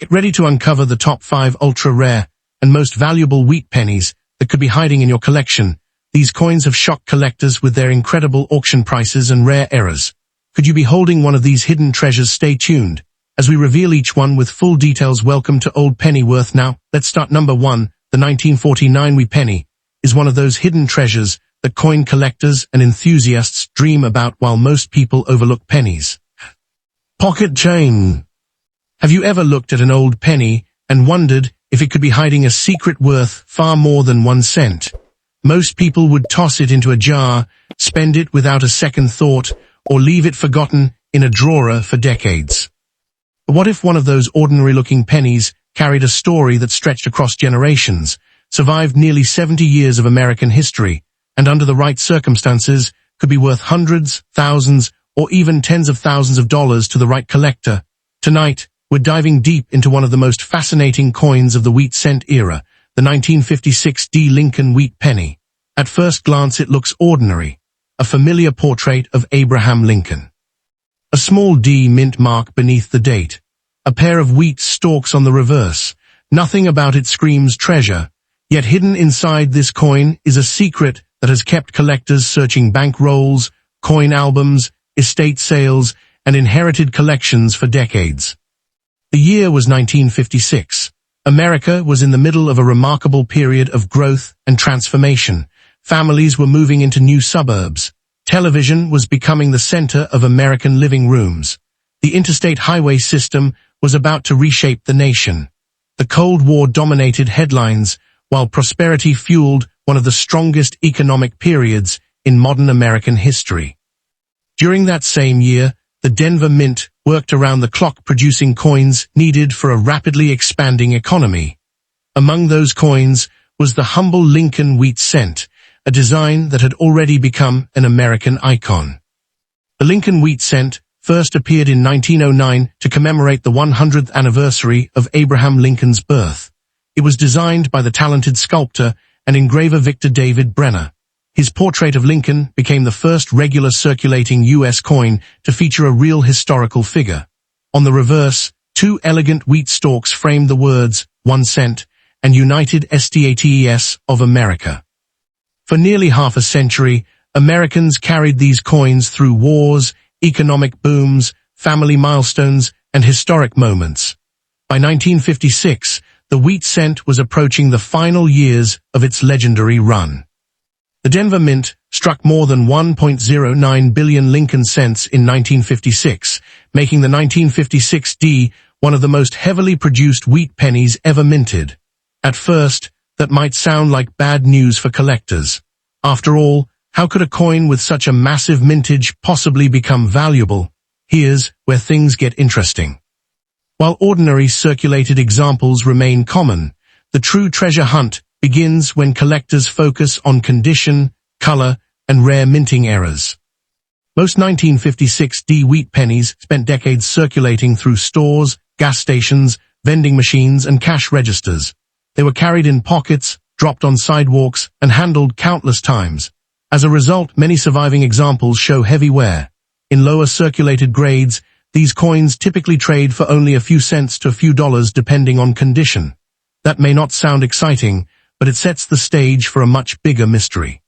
Get ready to uncover the top 5 ultra-rare and most valuable wheat pennies that could be hiding in your collection. These coins have shocked collectors with their incredible auction prices and rare errors. Could you be holding one of these hidden treasures? Stay tuned as we reveal each one with full details. Welcome to Old Pennyworth. Now, let's start. Number 1. The 1949 wheat penny is one of those hidden treasures that coin collectors and enthusiasts dream about, while most people overlook pennies. Pocket chain. Have you ever looked at an old penny and wondered if it could be hiding a secret worth far more than 1 cent? Most people would toss it into a jar, spend it without a second thought, or leave it forgotten in a drawer for decades. But what if one of those ordinary-looking pennies carried a story that stretched across generations, survived nearly 70 years of American history, and under the right circumstances could be worth hundreds, thousands, or even tens of thousands of dollars to the right collector? Tonight, we're diving deep into one of the most fascinating coins of the wheat cent era, the 1956 Lincoln Wheat Penny. At first glance it looks ordinary, a familiar portrait of Abraham Lincoln. A small D mint mark beneath the date, a pair of wheat stalks on the reverse. Nothing about it screams treasure, yet hidden inside this coin is a secret that has kept collectors searching bank rolls, coin albums, estate sales, and inherited collections for decades. The year was 1956. America was in the middle of a remarkable period of growth and transformation. Families were moving into new suburbs. Television was becoming the center of American living rooms. The interstate highway system was about to reshape the nation. The Cold War dominated headlines, while prosperity fueled one of the strongest economic periods in modern American history. During that same year, the Denver Mint worked around the clock producing coins needed for a rapidly expanding economy. Among those coins was the humble Lincoln Wheat Cent, a design that had already become an American icon. The Lincoln Wheat Cent first appeared in 1909 to commemorate the 100th anniversary of Abraham Lincoln's birth. It was designed by the talented sculptor and engraver Victor David Brenner. His portrait of Lincoln became the first regular circulating U.S. coin to feature a real historical figure. On the reverse, 2 elegant wheat stalks framed the words, 1 cent, and United States of America. For nearly half a century, Americans carried these coins through wars, economic booms, family milestones, and historic moments. By 1956, the wheat cent was approaching the final years of its legendary run. The Denver Mint struck more than 1.09 billion Lincoln cents in 1956, making the 1956 D one of the most heavily produced wheat pennies ever minted. At first, that might sound like bad news for collectors. After all, how could a coin with such a massive mintage possibly become valuable? Here's where things get interesting. While ordinary circulated examples remain common, the true treasure hunt begins when collectors focus on condition, color, and rare minting errors. Most 1956 wheat pennies spent decades circulating through stores, gas stations, vending machines, and cash registers. They were carried in pockets, dropped on sidewalks, and handled countless times. As a result, many surviving examples show heavy wear. In lower circulated grades, these coins typically trade for only a few cents to a few dollars depending on condition. That may not sound exciting, but it sets the stage for a much bigger mystery.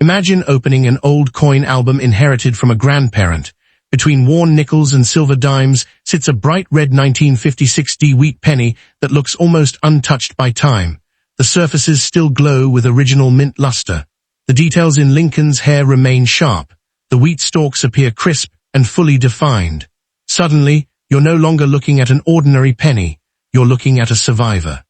Imagine opening an old coin album inherited from a grandparent. Between worn nickels and silver dimes sits a bright red 1956 wheat penny that looks almost untouched by time. The surfaces still glow with original mint luster. The details in Lincoln's hair remain sharp. The wheat stalks appear crisp and fully defined. Suddenly, you're no longer looking at an ordinary penny. You're looking at a survivor.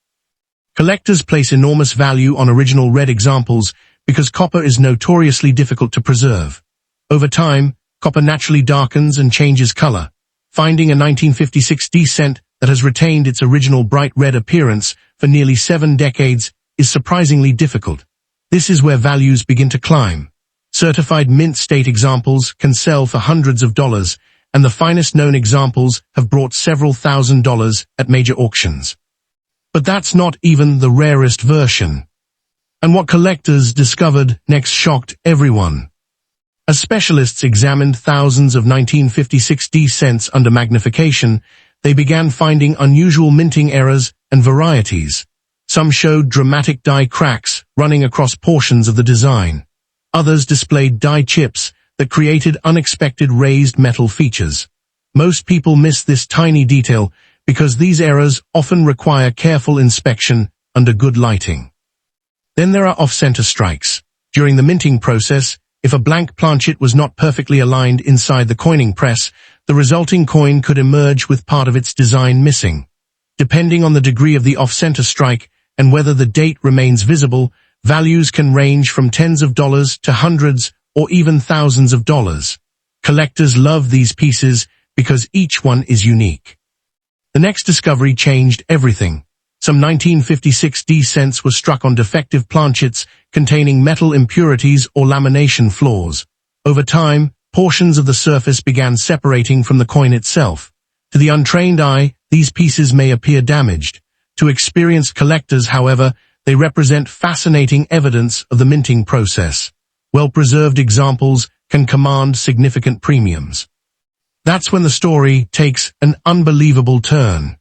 Collectors place enormous value on original red examples because copper is notoriously difficult to preserve. Over time, copper naturally darkens and changes color. Finding a 1956 cent that has retained its original bright red appearance for nearly 7 decades is surprisingly difficult. This is where values begin to climb. Certified mint state examples can sell for hundreds of dollars, and the finest known examples have brought several $1,000s at major auctions. But that's not even the rarest version. And what collectors discovered next shocked everyone. As specialists examined thousands of 1956 cents under magnification, they began finding unusual minting errors and varieties. Some showed dramatic die cracks running across portions of the design. Others displayed die chips that created unexpected raised metal features. Most people miss this tiny detail because these errors often require careful inspection under good lighting. Then there are off-center strikes. During the minting process, if a blank planchet was not perfectly aligned inside the coining press, the resulting coin could emerge with part of its design missing. Depending on the degree of the off-center strike and whether the date remains visible, values can range from tens of dollars to hundreds or even thousands of dollars. Collectors love these pieces because each one is unique. The next discovery changed everything. Some 1956 cents were struck on defective planchets containing metal impurities or lamination flaws. Over time, portions of the surface began separating from the coin itself. To the untrained eye, these pieces may appear damaged. To experienced collectors, however, they represent fascinating evidence of the minting process. Well-preserved examples can command significant premiums. That's when the story takes an unbelievable turn.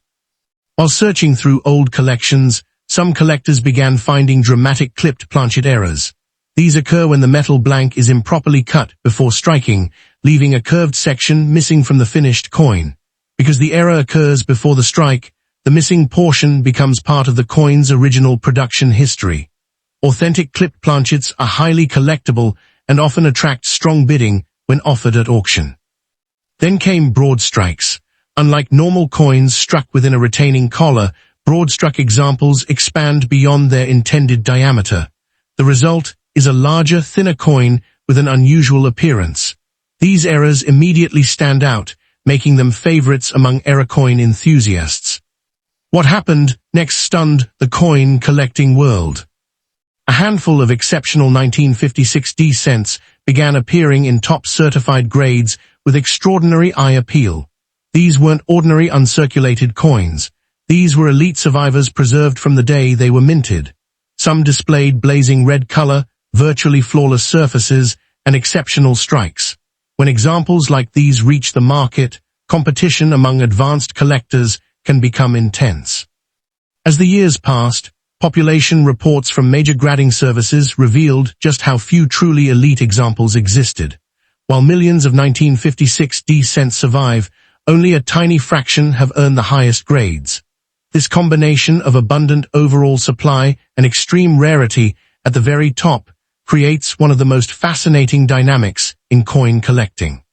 While searching through old collections, some collectors began finding dramatic clipped planchet errors. These occur when the metal blank is improperly cut before striking, leaving a curved section missing from the finished coin. Because the error occurs before the strike, the missing portion becomes part of the coin's original production history. Authentic clipped planchets are highly collectible and often attract strong bidding when offered at auction. Then came broad strikes. Unlike normal coins struck within a retaining collar, broad-struck examples expand beyond their intended diameter. The result is a larger, thinner coin with an unusual appearance. These errors immediately stand out, making them favorites among error coin enthusiasts. What happened next stunned the coin collecting world. A handful of exceptional 1956 cents began appearing in top certified grades with extraordinary eye appeal. These weren't ordinary uncirculated coins. These were elite survivors preserved from the day they were minted. Some displayed blazing red color, virtually flawless surfaces, and exceptional strikes. When examples like these reach the market, competition among advanced collectors can become intense. As the years passed, population reports from major grading services revealed just how few truly elite examples existed. While millions of 1956 cents survive, only a tiny fraction have earned the highest grades. This combination of abundant overall supply and extreme rarity at the very top creates one of the most fascinating dynamics in coin collecting.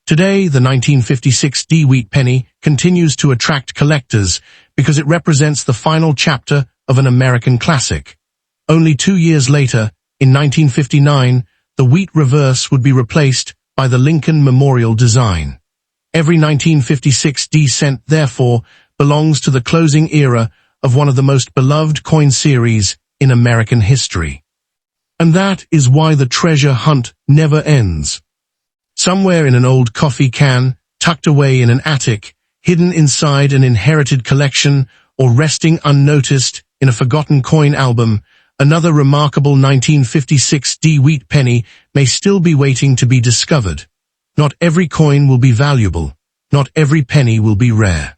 Today, the 1956 wheat penny continues to attract collectors because it represents the final chapter of an American classic. Only 2 years later, in 1959, the wheat reverse would be replaced by the Lincoln Memorial design. Every 1956 cent, therefore, belongs to the closing era of one of the most beloved coin series in American history. And that is why the treasure hunt never ends. Somewhere in an old coffee can, tucked away in an attic, hidden inside an inherited collection, or resting unnoticed in a forgotten coin album, another remarkable 1956 wheat penny may still be waiting to be discovered. Not every coin will be valuable. Not every penny will be rare.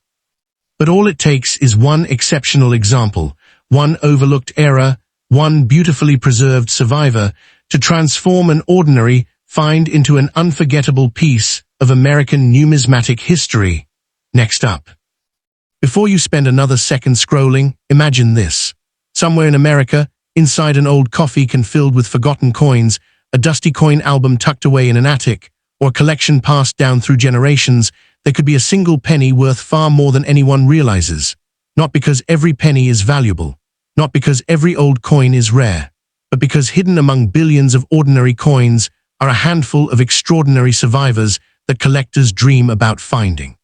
But all it takes is one exceptional example, one overlooked error, one beautifully preserved survivor, to transform an ordinary find into an unforgettable piece of American numismatic history. Next up. Before you spend another second scrolling, imagine this. Somewhere in America, inside an old coffee can filled with forgotten coins, a dusty coin album tucked away in an attic, or a collection passed down through generations, there could be a single penny worth far more than anyone realizes. Not because every penny is valuable, not because every old coin is rare, but because hidden among billions of ordinary coins are a handful of extraordinary survivors that collectors dream about finding.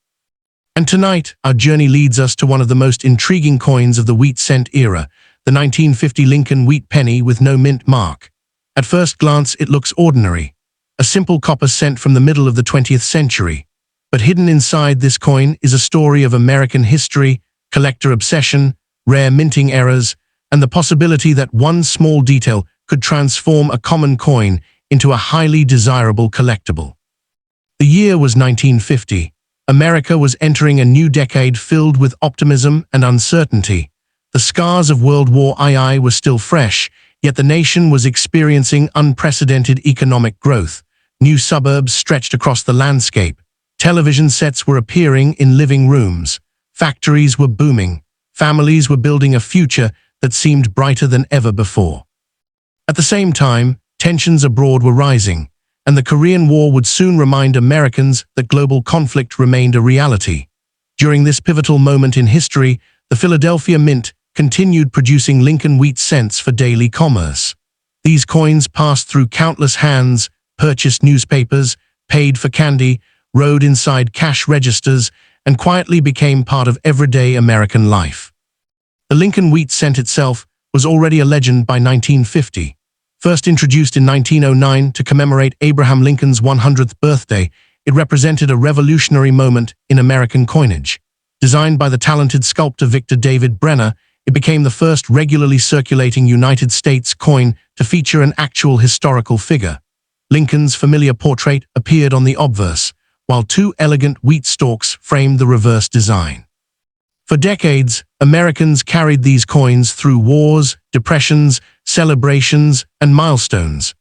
And tonight, our journey leads us to one of the most intriguing coins of the wheat cent era, the 1950 Lincoln Wheat Penny with no mint mark. At first glance, it looks ordinary. A simple copper cent from the middle of the 20th century. But hidden inside this coin is a story of American history, collector obsession, rare minting errors, and the possibility that one small detail could transform a common coin into a highly desirable collectible. The year was 1950. America was entering a new decade filled with optimism and uncertainty. The scars of World War II were still fresh, yet the nation was experiencing unprecedented economic growth. New suburbs stretched across the landscape. Television sets were appearing in living rooms. Factories were booming. Families were building a future that seemed brighter than ever before. At the same time, tensions abroad were rising, and the Korean War would soon remind Americans that global conflict remained a reality. During this pivotal moment in history, the Philadelphia Mint continued producing Lincoln Wheat cents for daily commerce. These coins passed through countless hands, purchased newspapers, paid for candy, rode inside cash registers, and quietly became part of everyday American life. The Lincoln Wheat cent itself was already a legend by 1950. First introduced in 1909 to commemorate Abraham Lincoln's 100th birthday, it represented a revolutionary moment in American coinage. Designed by the talented sculptor Victor David Brenner, it became the first regularly circulating United States coin to feature an actual historical figure. Lincoln's familiar portrait appeared on the obverse, while two elegant wheat stalks framed the reverse design. For decades, Americans carried these coins through wars, depressions, celebrations, and milestones.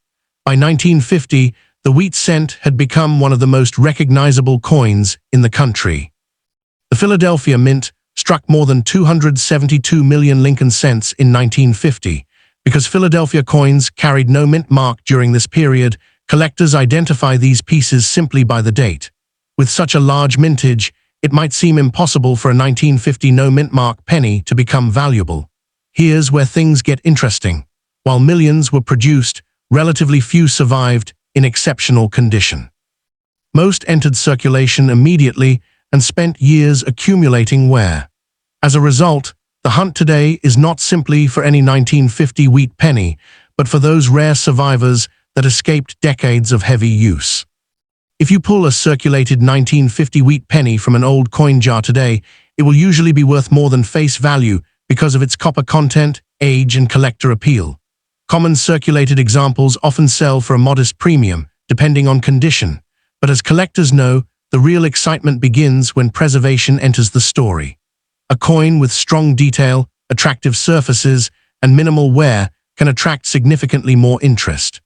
By 1950, the wheat cent had become one of the most recognizable coins in the country. The Philadelphia Mint struck more than 272 million Lincoln cents in 1950. Because Philadelphia coins carried no mint mark during this period, collectors identify these pieces simply by the date. With such a large mintage, it might seem impossible for a 1950 no-mint mark penny to become valuable. Here's where things get interesting. While millions were produced, relatively few survived in exceptional condition. Most entered circulation immediately and spent years accumulating wear. As a result, the hunt today is not simply for any 1950 wheat penny, but for those rare survivors that escaped decades of heavy use. If you pull a circulated 1950 wheat penny from an old coin jar today, it will usually be worth more than face value because of its copper content, age, and collector appeal. Common circulated examples often sell for a modest premium, depending on condition, but as collectors know, the real excitement begins when preservation enters the story. A coin with strong detail, attractive surfaces, and minimal wear can attract significantly more interest.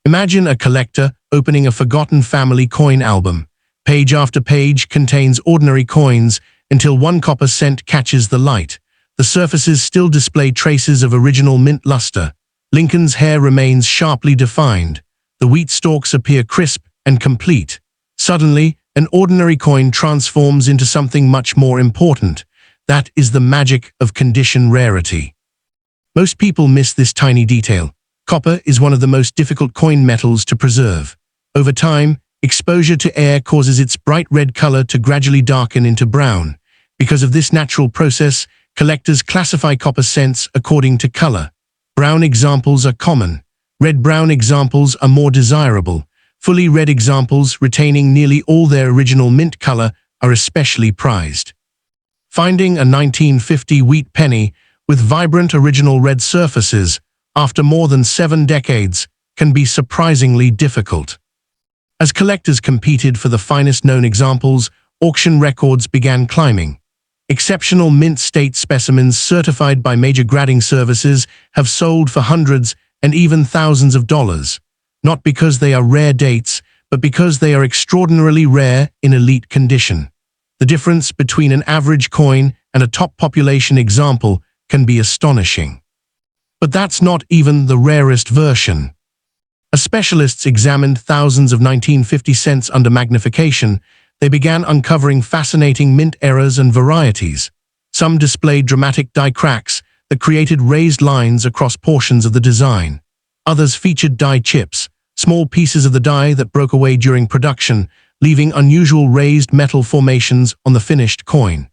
Imagine a collector opening a forgotten family coin album. Page after page contains ordinary coins until one copper cent catches the light. The surfaces still display traces of original mint luster. Lincoln's hair remains sharply defined. The wheat stalks appear crisp and complete. Suddenly, an ordinary coin transforms into something much more important. That is the magic of condition rarity. Most people miss this tiny detail. Copper is one of the most difficult coin metals to preserve. Over time, exposure to air causes its bright red color to gradually darken into brown. Because of this natural process, collectors classify copper cents according to color. Brown examples are common. Red-brown examples are more desirable. Fully red examples retaining nearly all their original mint color are especially prized. Finding a 1950 wheat penny with vibrant original red surfaces after more than 7 decades can be surprisingly difficult. As collectors competed for the finest known examples, auction records began climbing. Exceptional mint state specimens certified by major grading services have sold for hundreds and even thousands of dollars, not because they are rare dates, but because they are extraordinarily rare in elite condition. The difference between an average coin and a top population example can be astonishing. But that's not even the rarest version. As specialists examined thousands of 1950 cents under magnification, they began uncovering fascinating mint errors and varieties. Some displayed dramatic die cracks that created raised lines across portions of the design. Others featured die chips, small pieces of the die that broke away during production, leaving unusual raised metal formations on the finished coin.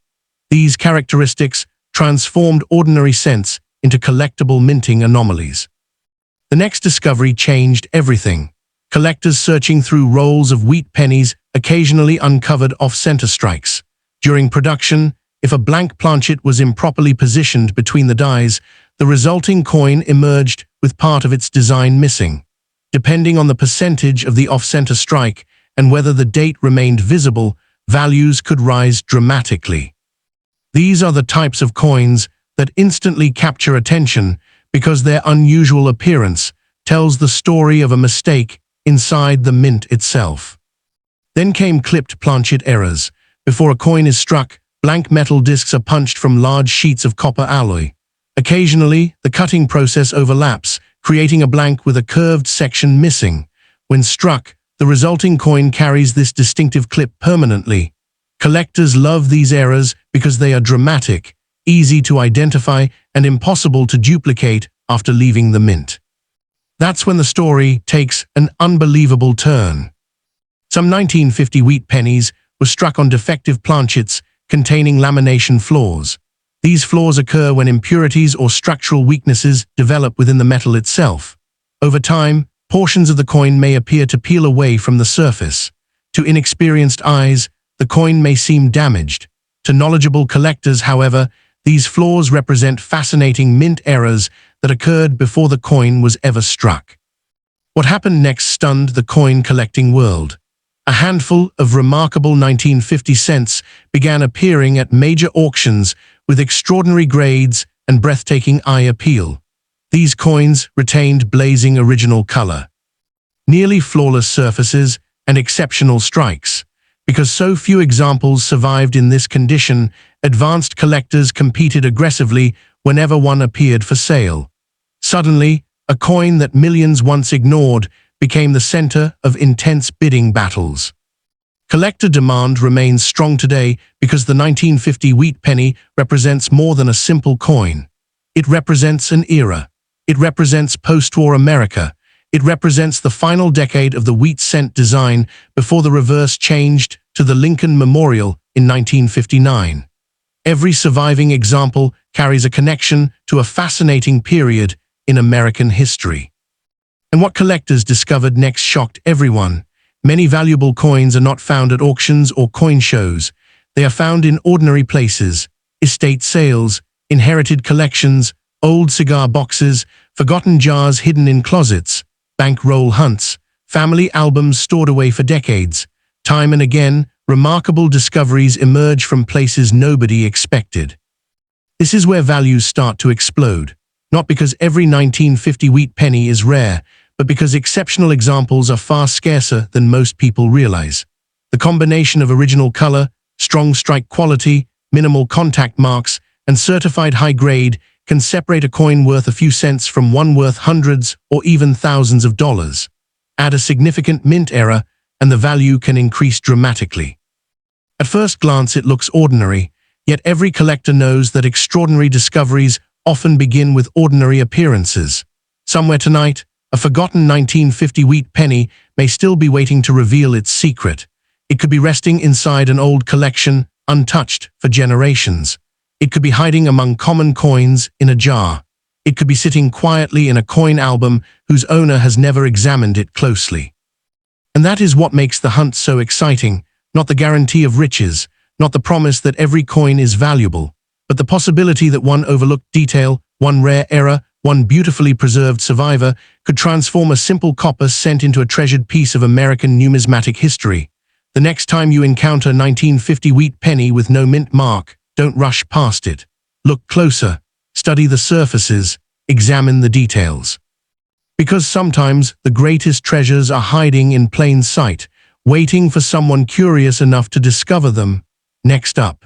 These characteristics transformed ordinary cents into collectible minting anomalies. The next discovery changed everything. Collectors searching through rolls of wheat pennies occasionally uncovered off-center strikes. During production, if a blank planchet was improperly positioned between the dies, the resulting coin emerged with part of its design missing. Depending on the percentage of the off-center strike and whether the date remained visible, values could rise dramatically. These are the types of coins that instantly capture attention because their unusual appearance tells the story of a mistake inside the mint itself. Then came clipped planchet errors. Before a coin is struck, blank metal discs are punched from large sheets of copper alloy. Occasionally, the cutting process overlaps, creating a blank with a curved section missing. When struck, the resulting coin carries this distinctive clip permanently. Collectors love these errors because they are dramatic, easy to identify, and impossible to duplicate after leaving the mint. That's when the story takes an unbelievable turn. Some 1950 wheat pennies were struck on defective planchets containing lamination flaws. These flaws occur when impurities or structural weaknesses develop within the metal itself. Over time, portions of the coin may appear to peel away from the surface. To inexperienced eyes, the coin may seem damaged. To knowledgeable collectors, however, these flaws represent fascinating mint errors that occurred before the coin was ever struck. What happened next stunned the coin collecting world. A handful of remarkable 1950 cents began appearing at major auctions with extraordinary grades and breathtaking eye appeal. These coins retained blazing original color, nearly flawless surfaces, and exceptional strikes. Because so few examples survived in this condition, advanced collectors competed aggressively whenever one appeared for sale. Suddenly, a coin that millions once ignored became the center of intense bidding battles. Collector demand remains strong today because the 1950 wheat penny represents more than a simple coin. It represents an era. It represents post-war America. It represents the final decade of the wheat cent design before the reverse changed to the Lincoln Memorial in 1959. Every surviving example carries a connection to a fascinating period in American history. And what collectors discovered next shocked everyone. Many valuable coins are not found at auctions or coin shows. They are found in ordinary places: estate sales, inherited collections, old cigar boxes, forgotten jars hidden in closets, bankroll hunts, family albums stored away for decades. Time and again, remarkable discoveries emerge from places nobody expected. This is where values start to explode, not because every 1950 wheat penny is rare, but because exceptional examples are far scarcer than most people realize. The combination of original color, strong strike quality, minimal contact marks, and certified high grade can separate a coin worth a few cents from one worth hundreds or even thousands of dollars. Add a significant mint error, and the value can increase dramatically. At first glance, it looks ordinary, yet every collector knows that extraordinary discoveries often begin with ordinary appearances. Somewhere tonight, a forgotten 1950 wheat penny may still be waiting to reveal its secret. It could be resting inside an old collection, untouched for generations. It could be hiding among common coins in a jar. It could be sitting quietly in a coin album whose owner has never examined it closely. And that is what makes the hunt so exciting, not the guarantee of riches, not the promise that every coin is valuable, but the possibility that one overlooked detail, one rare error, one beautifully preserved survivor could transform a simple copper cent into a treasured piece of American numismatic history. The next time you encounter 1950 wheat penny with no mint mark, don't rush past it. Look closer, study the surfaces, examine the details. Because sometimes the greatest treasures are hiding in plain sight, waiting for someone curious enough to discover them. Next up.